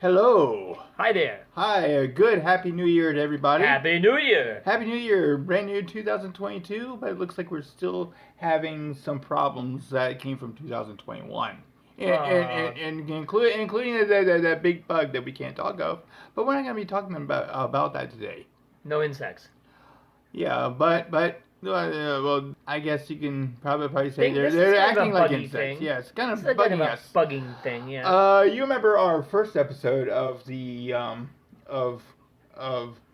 Hello. Hi there. Hi. Good. Happy New Year to everybody. Happy New Year. Happy New Year. Brand new 2022, but it looks like we're still having some problems that came from 2021. And including that big bug that we can't talk of. But we're not going to be talking about that today. No insects. Yeah, but well, I guess you can probably say This they're is kind of acting a like buggy insects. thing. Yeah, it's kind of It's kind bugging of a us. bugging thing, yeah. You remember our first episode of the of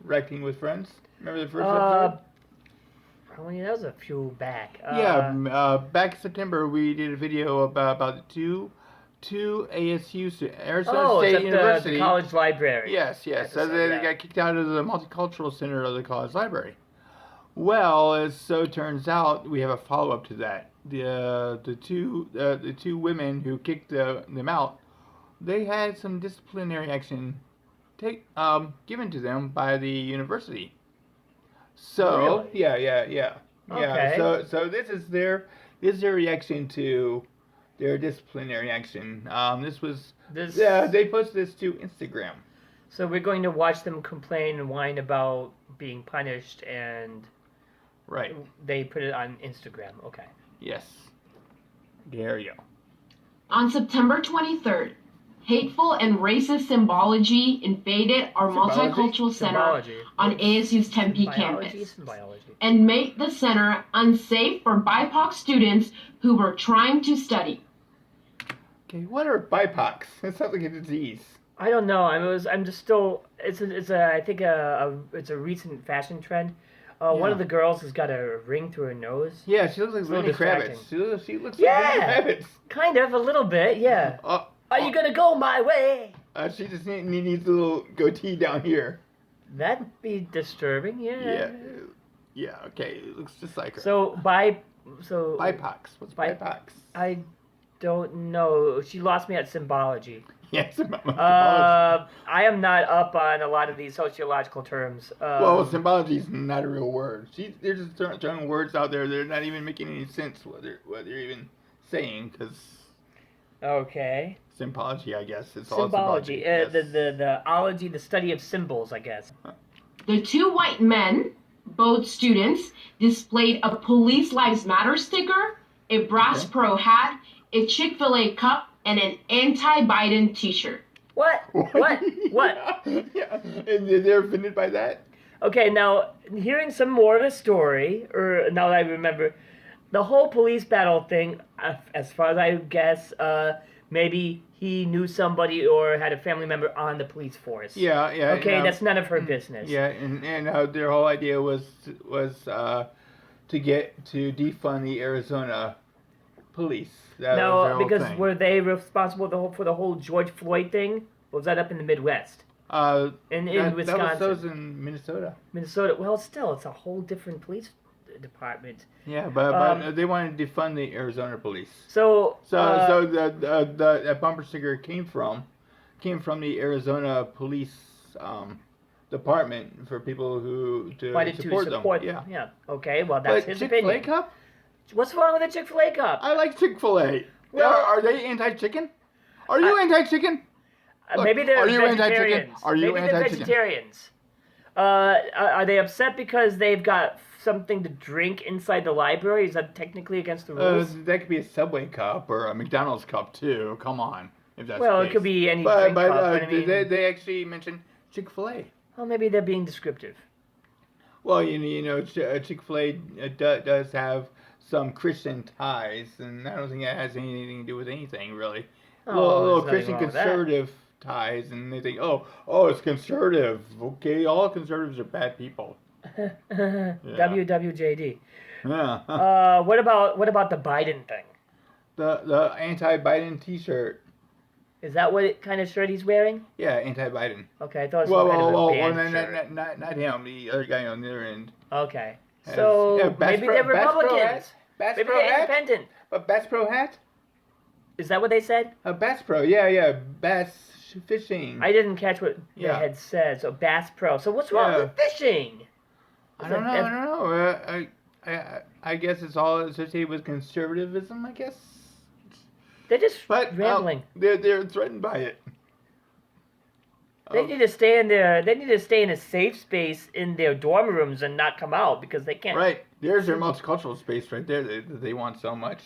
Recting with Friends? Remember the first episode? That was a few back. Back in September we did a video about two ASU Arizona it's State at University. the college library. Yes. Episode, So they got kicked out of the Multicultural Center of the college library. Well, as so turns out, we have a follow up to that. The two women who kicked them out, they had some disciplinary action given to them by the university. So really? yeah. Okay. So this is their reaction to their disciplinary action. They posted this to Instagram. So we're going to watch them complain and whine about being punished, and right. They put it on Instagram. Okay. Yes. There you go. On September 23rd, hateful and racist symbology invaded our multicultural center on ASU's Tempe campus and made the center unsafe for BIPOC students who were trying to study. Okay, what are BIPOCs? It sounds like a disease. I don't know. I'm just still. It's a recent fashion trend. One of the girls has got a ring through her nose. Yeah, she looks like Lenny Kravitz. She looks like Lenny Kravitz. Kind of, a little bit, yeah. Are you gonna go my way? She just needs a little goatee down here. That'd be disturbing, yeah. Yeah, okay. It looks just like her. So BIPOCs. What's BIPOCs? I don't know. She lost me at symbology. Yes, symbology. I am not up on a lot of these sociological terms. Well, symbology is not a real word. They're just throwing words out there. They're not even making any sense what they're even saying. Because okay. Symbology, I guess. It's symbology. All symbology. Yes. The ology, the study of symbols, I guess. The two white men, both students, displayed a Police Lives Matter sticker, a Bass Pro hat, a Chick-fil-A cup, and an anti-Biden t-shirt. What? Yeah, and they're offended by that? Okay, now, hearing some more of a story, or now that I remember, the whole police battle thing, as far as I guess, maybe he knew somebody or had a family member on the police force. Yeah. Okay, that's none of her business. Yeah, and their whole idea was to defund the Arizona police. No, because were they responsible for the whole George Floyd thing? Or was that up in the Midwest? In Wisconsin. That was in Minnesota. Minnesota. Well, still, it's a whole different police department. Yeah, but they wanted to defund the Arizona police. So the bumper sticker came from the Arizona police department for people who support them. Yeah. Okay. Well, that's his opinion. Chick-fil-A cup? What's wrong with a Chick-fil-A cup? I like Chick-fil-A. Well, are they anti-chicken? Are you anti-chicken? Maybe they're vegetarians. Are you maybe they're vegetarians. Are they upset because they've got something to drink inside the library? Is that technically against the rules? That could be a Subway cup or a McDonald's cup too. Come on, if that's well, the case. It could be any drink cup. But I mean, they actually mentioned Chick-fil-A. Well, maybe they're being descriptive. Well, you know, Chick-fil-A does have some Christian ties, and I don't think that has anything to do with anything really. Little Christian conservative ties, and they think, oh, it's conservative. Okay, all conservatives are bad people. WWJD. Yeah. What about the Biden thing? The anti-Biden T-shirt. Is that what kind of shirt he's wearing? Yeah, anti-Biden. Okay, I thought it was kind of a band shirt. Not him. The other guy on the other end. Okay, so maybe they're Republicans. Maybe they're independent. A Bass Pro hat? Is that what they said? A Bass Pro, yeah. Bass fishing. I didn't catch what they had said. So Bass Pro. So what's wrong with fishing? I don't know. I guess it's all associated with conservatism, I guess. They're just rambling. They're threatened by it. They need to stay in their. They need to stay in a safe space in their dorm rooms and not come out because they can't. Right. There's their multicultural space right there that they want so much.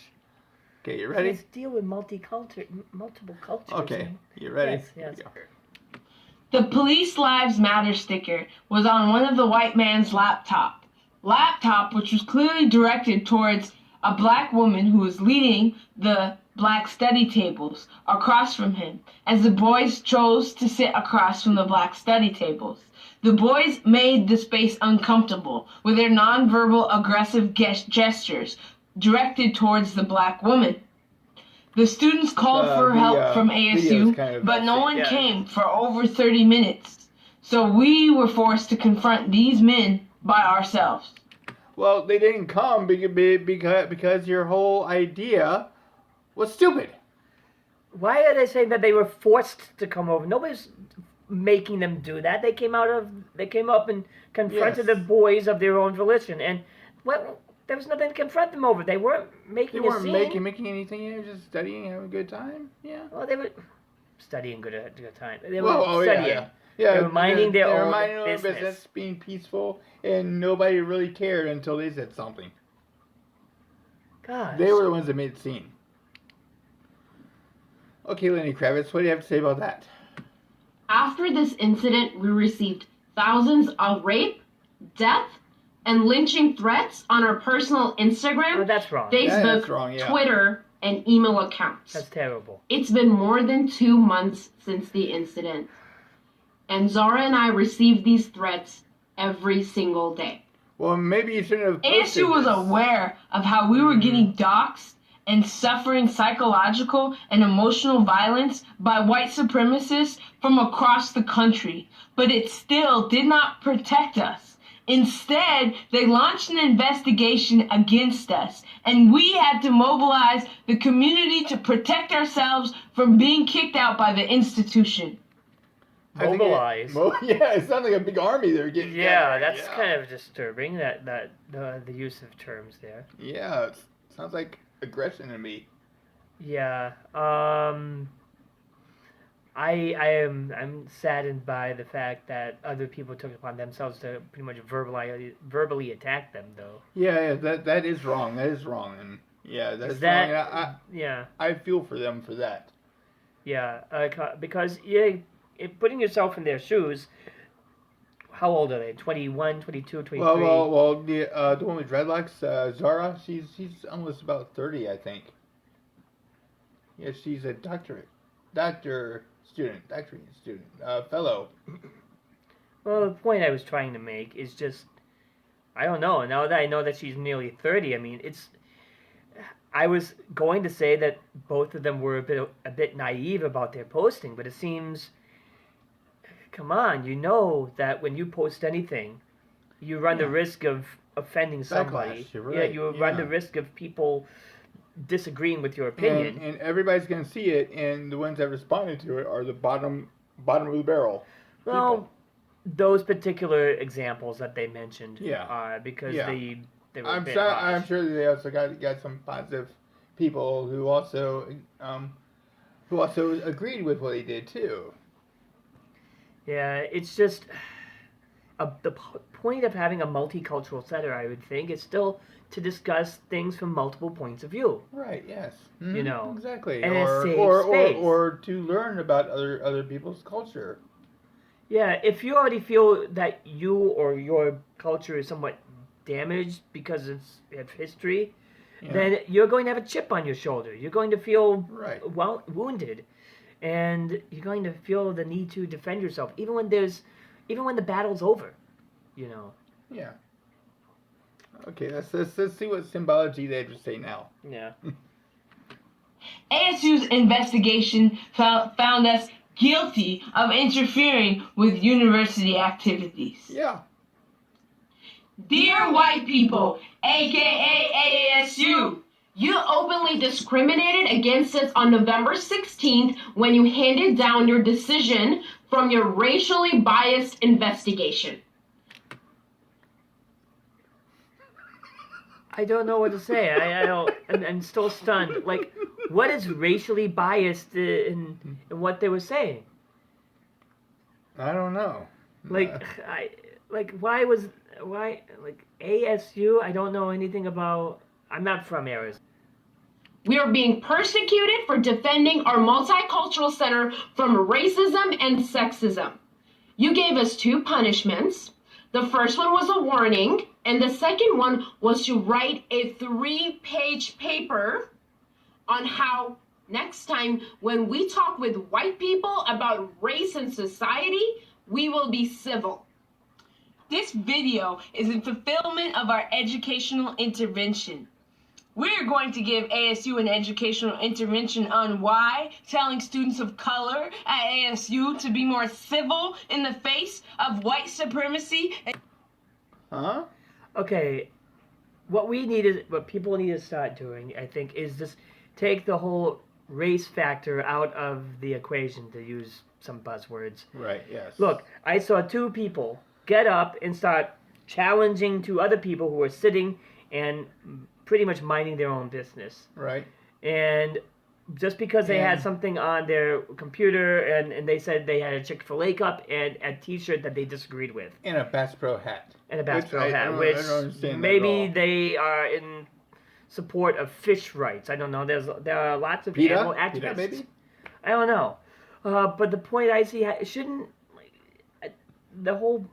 Okay, you ready? Let's deal with multiple cultures. Okay, you ready? Yes. The Police Lives Matter sticker was on one of the white man's laptop, which was clearly directed towards a black woman who was leading the black study tables across from him, as the boys chose to sit across from the black study tables. The boys made the space uncomfortable with their nonverbal aggressive gestures directed towards the black woman. The students called for help from ASU, but no one came for over 30 minutes. So we were forced to confront these men by ourselves. Well, they didn't come because your whole idea was stupid. Why are they saying that they were forced to come over? Nobody's making them do that. They came up and confronted the boys of their own volition, and there was nothing to confront them over. They weren't making a scene. They weren't making anything. They were just studying, having a good time. Yeah. Well, they were studying good time. They were studying. Yeah. They were minding their own business, being peaceful, and nobody really cared until they said something. Gosh. They were the ones that made the scene. Okay, Lenny Kravitz, what do you have to say about that? After this incident, we received thousands of rape, death, and lynching threats on our personal Instagram, that's wrong. Facebook, Twitter, and email accounts. That's terrible. It's been more than 2 months since the incident, and Zara and I received these threats every single day. Well, maybe you shouldn't have posted ASU was this. aware of how we were getting doxxed and suffering psychological and emotional violence by white supremacists from across the country, but it still did not protect us. Instead, they launched an investigation against us, and we had to mobilize the community to protect ourselves from being kicked out by the institution. Mobilize? It sounds like a big army they're getting. Yeah, that's kind of disturbing, that the use of terms there. Yeah, it sounds like aggression to me. Yeah, I'm saddened by the fact that other people took it upon themselves to pretty much verbally attack them, though. Yeah, that is wrong. That is wrong, and that's wrong. I feel for them for that. Yeah, because putting yourself in their shoes. How old are they? 21, 22, 23? Well, the one with dreadlocks, Zara, she's almost about 30, I think. Yeah, she's a doctorate student, fellow. Well, the point I was trying to make is just, I don't know. Now that I know that she's nearly 30, I mean, I was going to say that both of them were a bit naive about their posting, but it seems, come on, you know that when you post anything, you run the risk of offending somebody. Backlash, you're right. Yeah, you run the risk of people disagreeing with your opinion. And everybody's going to see it, and the ones that responded to it are the bottom of the barrel. Well, people. Those particular examples that they mentioned, because they were I'm sure they also got some positive people who also agreed with what he did too. Yeah, it's just the point of having a multicultural center, I would think, is still to discuss things from multiple points of view. Right. Yes. Mm-hmm. You know, exactly. And a safe space. Or to learn about other people's culture. Yeah, if you already feel that you or your culture is somewhat damaged because of history, then you're going to have a chip on your shoulder. You're going to feel wounded, and you're going to feel the need to defend yourself, even when the battle's over. You know. Yeah. Okay, let's see what symbology they have to say now. Yeah. ASU's investigation found us guilty of interfering with university activities. Yeah. Dear white people, aka ASU, you openly discriminated against us on November 16th when you handed down your decision from your racially biased investigation. I don't know what to say. I'm still stunned. Like, what is racially biased in what they were saying? I don't know. Like why like ASU? I don't know anything about. I'm not from Arizona. We are being persecuted for defending our multicultural center from racism and sexism. You gave us 2 punishments. The first one was a warning, and the second one was to write a 3-page paper on how next time when we talk with white people about race and society, we will be civil. This video is in fulfillment of our educational intervention. We're going to give ASU an educational intervention on why telling students of color at ASU to be more civil in the face of white supremacy. Huh? Okay, what people need to start doing, I think, is just take the whole race factor out of the equation, to use some buzzwords. Right, yes. Look, I saw 2 people get up and start challenging 2 other people who were sitting and pretty much minding their own business. Right. And just because they had something on their computer and they said they had a Chick-fil-A cup and a t-shirt that they disagreed with. And a Bass Pro hat. And a Bass Pro hat, I which don't understand maybe that they are in support of fish rights. I don't know. There are lots of animal activists. PETA, maybe? I don't know. But the point I see, shouldn't the whole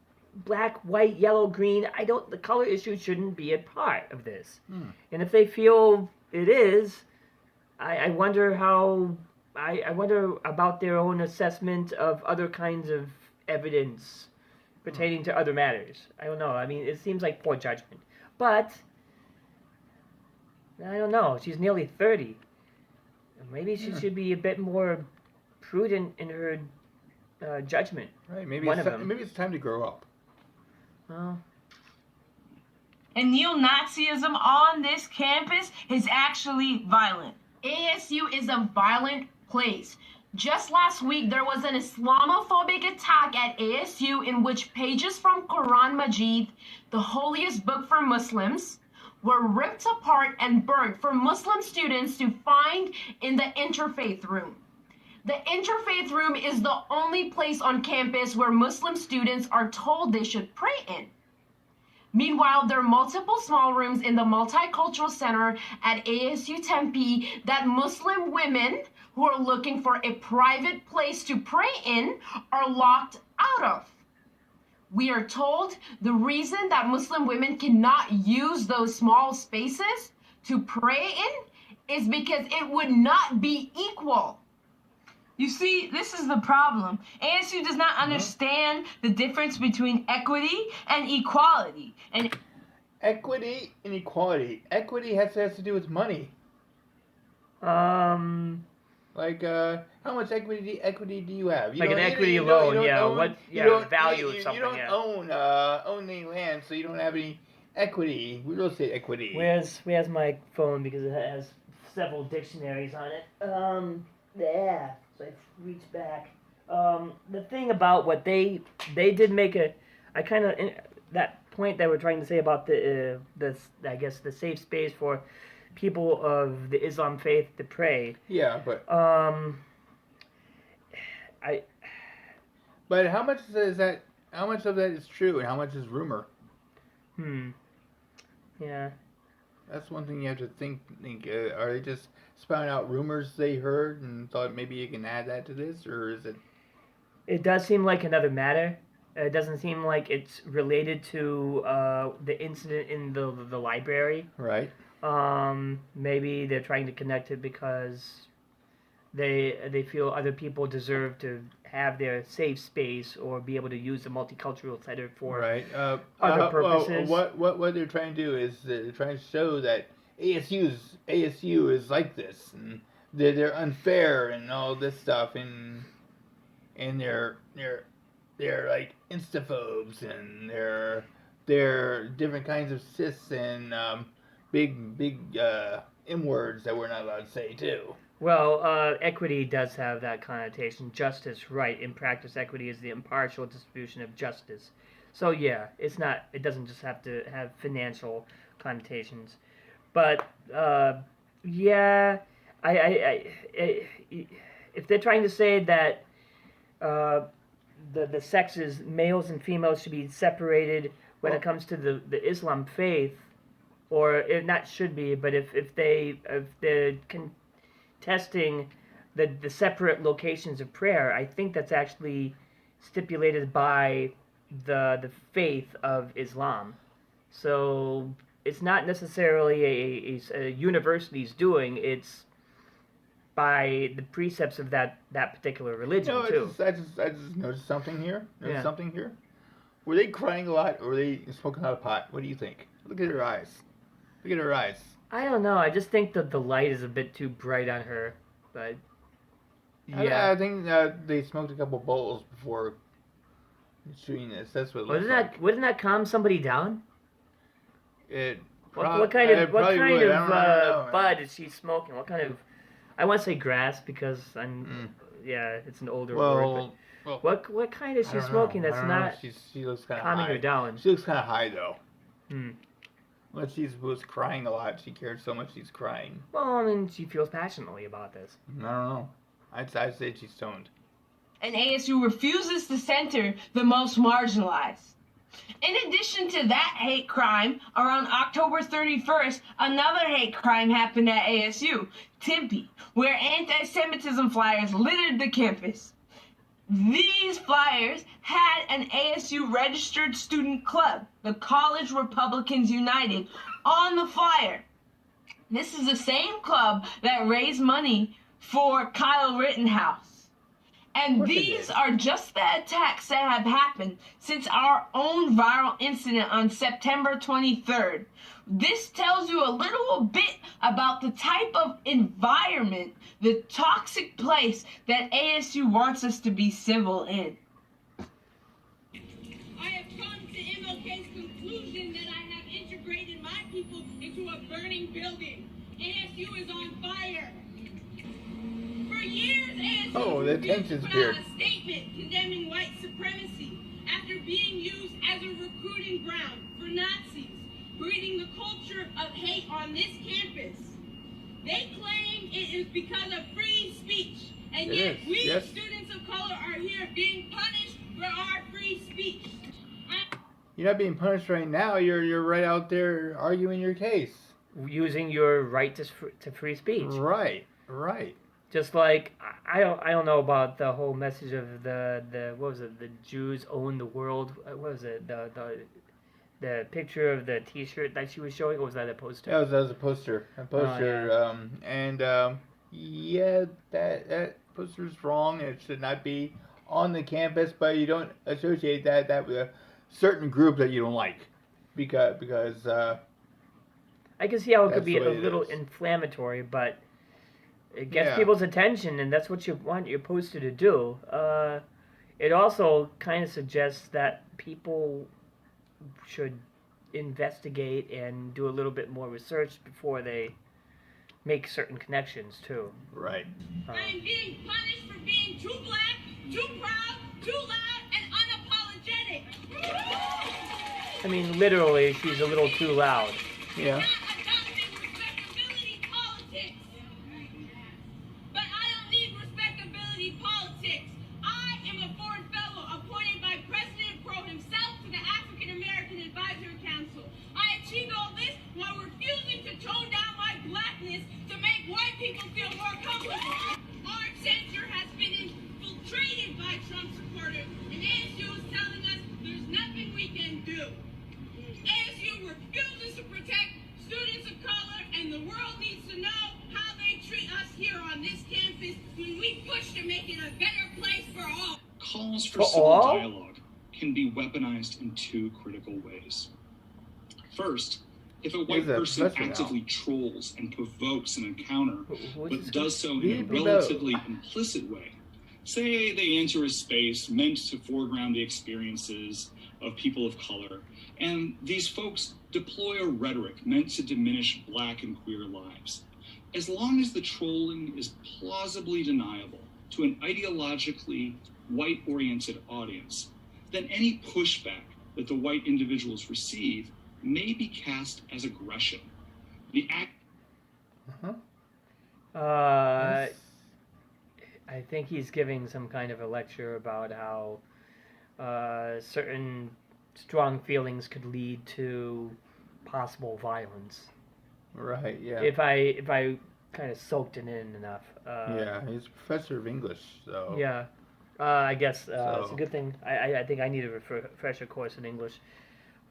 black, white, yellow, green, the color issue shouldn't be a part of this. And if they feel it is, I wonder I wonder about their own assessment of other kinds of evidence pertaining to other matters. I don't know. I mean, it seems like poor judgment. But I don't know. She's nearly 30. Maybe she should be a bit more prudent in her judgment. Right. Maybe it's time to grow up. Well. And neo-Nazism on this campus is actually violent. ASU is a violent place. Just last week, there was an Islamophobic attack at ASU in which pages from Quran Majid, the holiest book for Muslims, were ripped apart and burnt for Muslim students to find in the interfaith room. The interfaith room is the only place on campus where Muslim students are told they should pray in. Meanwhile, there are multiple small rooms in the Multicultural Center at ASU Tempe that Muslim women who are looking for a private place to pray in are locked out of. We are told the reason that Muslim women cannot use those small spaces to pray in is because it would not be equal. You see, this is the problem. ASU does not understand the difference between equity and equality. And equity and equality. Equity has to do with money. Like, how much equity do you have? Like an equity loan, value of something. You don't own any land, so you don't have any equity, real estate equity. Where's my phone, because it has several dictionaries on it. Yeah. So I reached back. The thing about what they did make that point that we're trying to say about the safe space for people of the Islam faith to pray. Yeah, but But how much is that? How much of that is true, and how much is rumor? Yeah. That's one thing you have to think. Are they just spouting out rumors they heard and thought maybe you can add that to this, or is it? It does seem like another matter. It doesn't seem like it's related to the incident in the library. Right. Maybe they're trying to connect it because they feel other people deserve to have their safe space or be able to use the multicultural center for other purposes. Well, what they're trying to do is they're trying to show that ASU is like this, and they're unfair and all this stuff, and they're like instaphobes, and they're different kinds of cis and big M words that we're not allowed to say too. Well, equity does have that connotation. Justice, right? In practice, equity is the impartial distribution of justice. So yeah, it's not. It doesn't just have to have financial connotations. But yeah, I if they're trying to say that the sexes, males and females, should be separated when it comes to the Islam faith, or if not should be, but if they're contesting the separate locations of prayer, I think that's actually stipulated by the faith of Islam. So it's not necessarily a university's doing, it's by the precepts of that particular religion, too. I just noticed something here. Were they crying a lot, or were they smoking out of pot? What do you think? Look at her eyes. I don't know. I just think that the light is a bit too bright on her. But yeah, I think they smoked a couple bowls before shooting this. That's what it looks like. Wouldn't that calm somebody down? What kind of bud is she smoking? What kind of? I want to say grass because it's an older word. But what kind is she smoking that's not she looks kind of calming high. her down? She looks kind of high though. When she was crying a lot, she cared so much she's crying. Well, I mean, she feels passionately about this. I don't know. I'd say she's stoned. And ASU refuses to center the most marginalized. In addition to that hate crime, around October 31st, another hate crime happened at ASU, Tempe, where anti-Semitism flyers littered the campus. These flyers had an ASU registered student club, the College Republicans United, on the flyer. This is the same club that raised money for Kyle Rittenhouse. And these are just the attacks that have happened since our own viral incident on September 23rd. This tells you a little bit about the type of environment, the toxic place that ASU wants us to be civil in. I have come to MLK's conclusion that I have integrated my people into a burning building. ASU is on fire. For years, ASU the tension's put weird. out a statement condemning white supremacy after being used as a recruiting ground for Nazis, breeding the culture of hate on this campus. They claim it is because of free speech, and yet we students of color are here being punished for our free speech. You're not being punished right now. You're right out there arguing your case, using your right to free speech. Right. Just like I don't know about the whole message of the what was it, the Jews own the world. What was it, the picture of the T-shirt that she was showing, or was that a poster? That was a poster. That poster's wrong. It should not be on the campus. But you don't associate that with a certain group that you don't like, because I can see how it could be a little inflammatory, but it gets people's attention, and that's what you want your poster to do. It also kind of suggests that people should investigate and do a little bit more research before they make certain connections, too. Right. I am being punished for being too black, too proud, too loud, and unapologetic. I mean, literally, she's a little too loud. Yeah. Calls for civil dialogue can be weaponized in two critical ways. First, if a white person actively trolls and provokes an encounter, but does so in a relatively implicit way, say they enter a space meant to foreground the experiences of people of color, and these folks deploy a rhetoric meant to diminish black and queer lives. As long as the trolling is plausibly deniable to an ideologically white-oriented audience, then any pushback that the white individuals receive may be cast as aggression. The act. I think he's giving some kind of a lecture about how certain strong feelings could lead to possible violence. Right. Yeah. If I kind of soaked it in enough. Yeah, he's a professor of English, so. Yeah. I guess it's a good thing. I think I need a refresher course in English.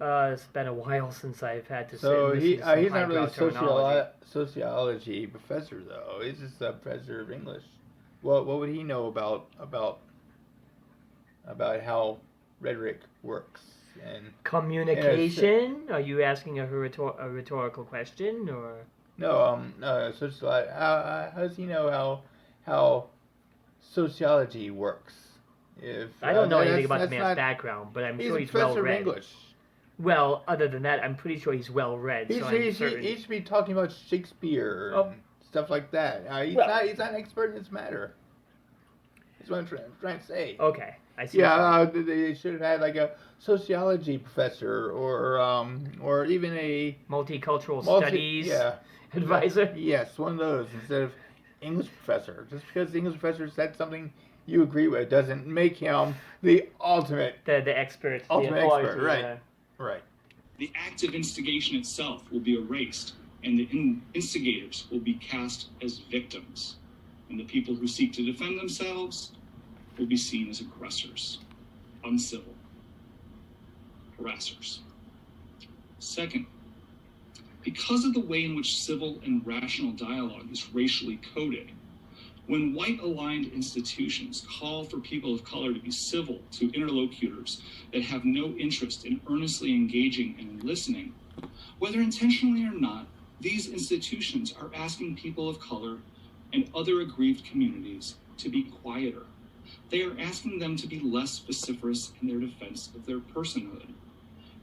It's been a while since I've had to. So he's not really a sociology professor though. He's just a professor of English. What would he know about how rhetoric works and communication? Are you asking a rhetorical question or? No, sociology. How does he know how sociology works? I don't know anything about the man's background, but I'm sure he's well read. English. Well, other than that, I'm pretty sure he's well read. He should be talking about Shakespeare and stuff like that. He's not an expert in this matter. That's what I'm trying to say. Okay, I see. Yeah, they should have had like a sociology professor or even a multicultural studies advisor. Yes, one of those instead of English professor. Just because the English professor said something you agree with doesn't make him the ultimate the expert. Ultimate expert, right? Right. The act of instigation itself will be erased, and the instigators will be cast as victims, and the people who seek to defend themselves will be seen as aggressors, uncivil, harassers. Second, because of the way in which civil and rational dialogue is racially coded, when white-aligned institutions call for people of color to be civil to interlocutors that have no interest in earnestly engaging and listening, whether intentionally or not, these institutions are asking people of color and other aggrieved communities to be quieter. They are asking them to be less vociferous in their defense of their personhood.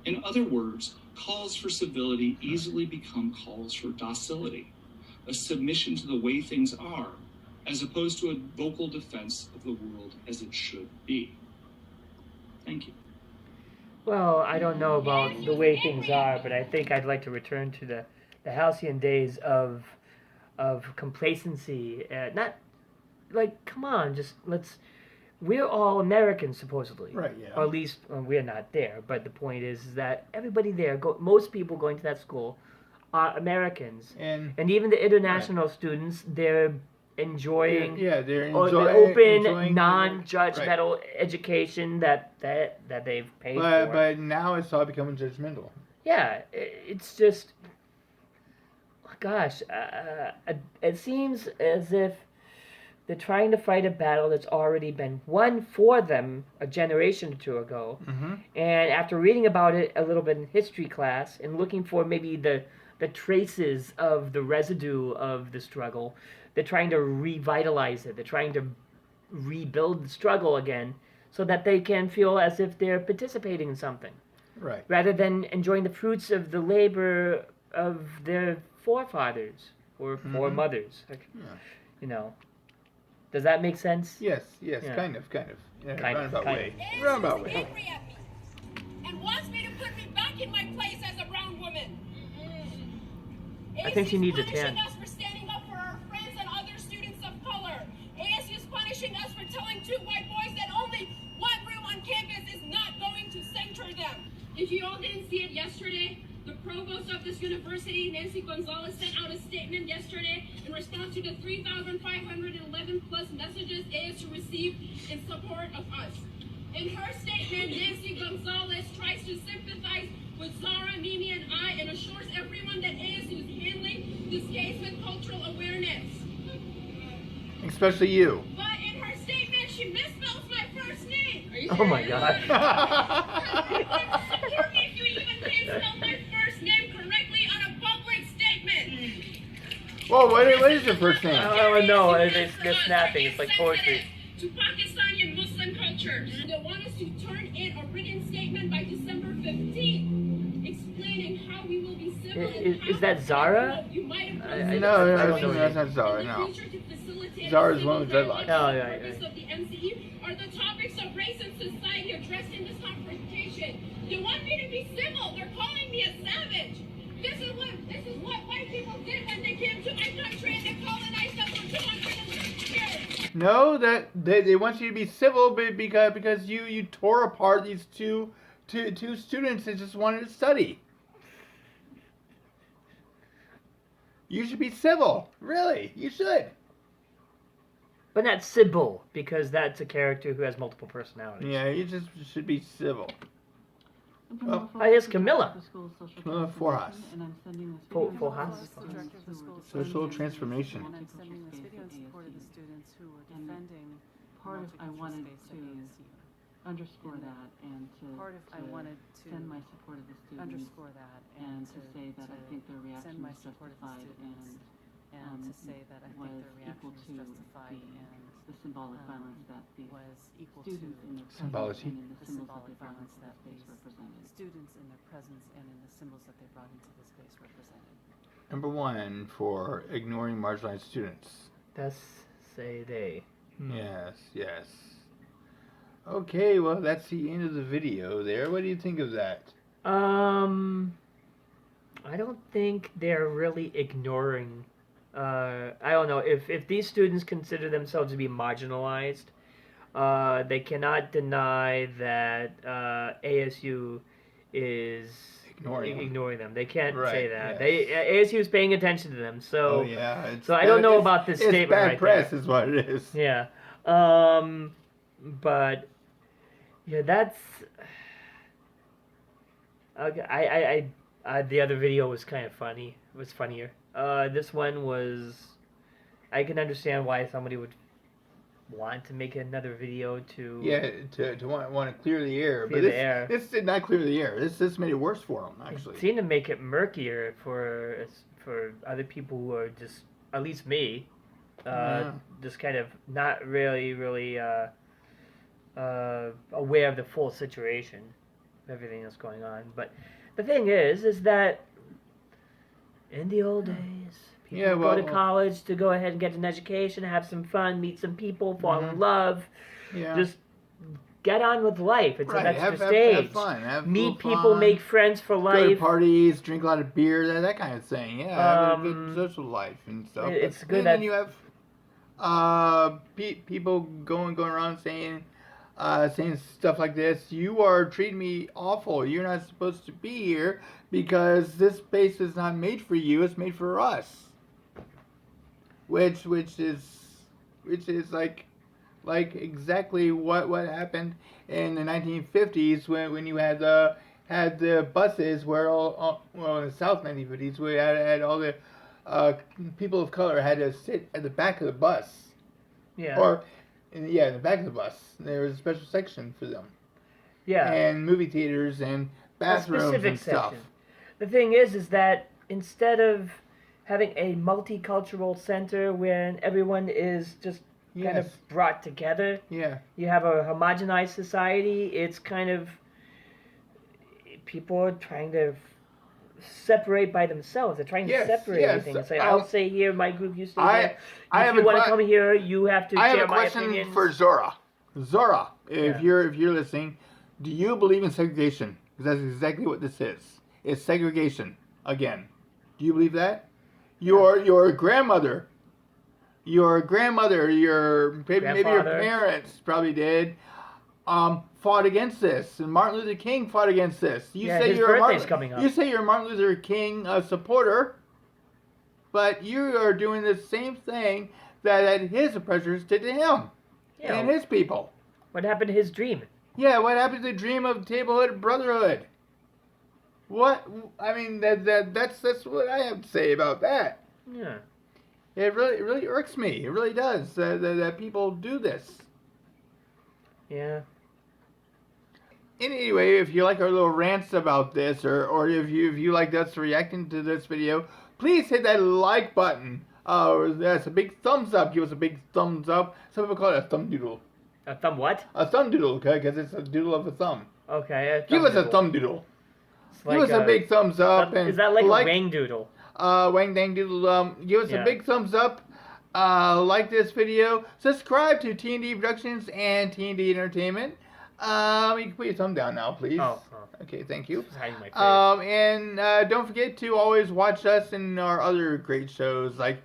In other words, calls for civility easily become calls for docility, a submission to the way things are, as opposed to a vocal defense of the world as it should be. Thank you. Well, I don't know about the way things are, but I think I'd like to return to the halcyon days of complacency. Not like, come on, just let's. We're all Americans, supposedly. Right, yeah. Or at least we're not there. But the point is that everybody there, most people going to that school, are Americans. And even the international students, they're enjoying they're the open, non-judgmental education that they've paid for. But now it's all becoming judgmental. Yeah, it's just, gosh, it seems as if they're trying to fight a battle that's already been won for them a generation or two ago. Mm-hmm. And after reading about it a little bit in history class and looking for maybe the traces of the residue of the struggle, they're trying to revitalize it. They're trying to rebuild the struggle again so that they can feel as if they're participating in something. Right. Rather than enjoying the fruits of the labor of their forefathers or foremothers. You know. Does that make sense? Yes, kind of. Yeah, roundabout way. Roundabout way. Angry at me and wants me to put me back in my place as a brown woman. I think she needs a tan. tan. ASU's punishing us for standing up for our friends and other students of color. ASU's punishing us for telling two white boys that only one room on campus is not going to center them. If you all didn't see it yesterday, the provost of this university, Nancy Gonzalez, sent out a statement yesterday in response to the 3,511 plus messages ASU received in support of us. In her statement, Nancy Gonzalez tries to sympathize with Zara, Mimi, and I and assures everyone that ASU is handling this case with cultural awareness. Especially you. But in her statement, she misspells my first name. Are you serious? Oh my God. Support me if you even can't spell my first name correctly on a public statement. Whoa, what is your first name? Oh no, they're snapping. It's like poetry. To Pakistani and Muslim cultures. They want us to turn in a written statement by December 15th, explaining how we will be civil. Is that Zara? No, that's not Zara, no. Zara's one of the dreadlocks. Oh, yeah. Of the MCE are the topics of race and society addressed in this confrontation. They want me to be civil. They're calling me a savage. This is what white people did when they came to my country and they colonized us for 250 years. No, that they want you to be civil because you tore apart these two students that just wanted to study. You should be civil. Really, you should. But not Sybil, because that's a character who has multiple personalities. Yeah, you just should be civil. Oh, here's Camilla. Camilla Forjas. Forjas? Social transformation. And I'm sending this video in support of the students who were defending part of I wanted to underscore that and to send my support of the students and to say that I think their reaction was justified and to say that I think their reaction was justified and the symbolic violence that the students in their presence and in the symbols that they brought into that space represented. Students in their presence and in the symbols that they brought into this space represented. Number 1 for ignoring marginalized students. Das say they. Yes, yes. Okay, well, that's the end of the video there. What do you think of that? I don't think they're really ignoring. I don't know. If these students consider themselves to be marginalized, they cannot deny that ASU is ignoring them. They can't say that. Yes. ASU is paying attention to them. So, so I don't know about this statement bad right press there. is what it is. Yeah. But yeah, that's. Okay, the other video was kind of funny. It was funnier. This one was. I can understand why somebody would want to make another video to. Yeah, to want to clear the air. Clear the air. This did not clear the air. This made it worse for them, actually. It seemed to make it murkier for other people who are just, at least me, just kind of not really aware of the full situation, everything that's going on. But the thing is that in the old days, people go to college to go ahead and get an education, have some fun, meet some people, fall in love, just get on with life. It's an extra stage. Have fun. Meet people, make friends for life. Go to parties, drink a lot of beer, that kind of thing. Yeah, have a good social life and stuff. It's good that you have people going around saying stuff like this. You are treating me awful. You're not supposed to be here because this space is not made for you. It's made for us. Which is like exactly what happened in the 1950s when you had the buses where in the South 1950s we had all the people of color had to sit at the back of the bus. Yeah. Or in the back of the bus. There was a special section for them. Yeah. And movie theaters and bathrooms and stuff. Section. The thing is that instead of having a multicultural center where everyone is just kind of brought together, you have a homogenized society. It's kind of people are trying to separate by themselves. They're trying to separate everything and say, I'll stay here, my group, you stay there. If you want to come here, you have to share my opinions. I have a question for Zora. Zora, if you're listening, do you believe in segregation? Because that's exactly what this is. It's segregation again. Do you believe that? Your grandmother, maybe your parents probably did, fought against this, and Martin Luther King fought against this. You say you're a Martin Luther King supporter, but you are doing the same thing that his oppressors did to him and his people. What happened to his dream? Yeah, what happened to the dream of tablehood and brotherhood? What I mean, that's what I have to say about that. Yeah, it really irks me. It really does that people do this. Yeah. Anyway, if you like our little rants about this, or if you like us reacting to this video, please hit that like button. That's a big thumbs up. Give us a big thumbs up. Some people call it a thumb doodle. A thumb what? A thumb doodle, okay? Because it's a doodle of a thumb. Okay. Give us a thumb doodle. Give us a big thumbs up. Is that like a wang doodle? Wang dang doodle. Give us a big thumbs up. Like this video. Subscribe to T&D Productions and T&D Entertainment. You can put your thumb down now, please. Oh. Okay, thank you. Hiding my face. And don't forget to always watch us in our other great shows like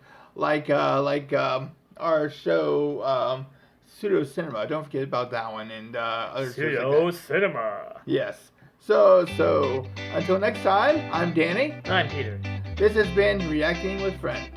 our show, Pseudo Cinema. Don't forget about that one and other shows like Pseudo that. Cinema. Yes. So until next time, I'm Danny. I'm Peter. This has been Reacting with Friends.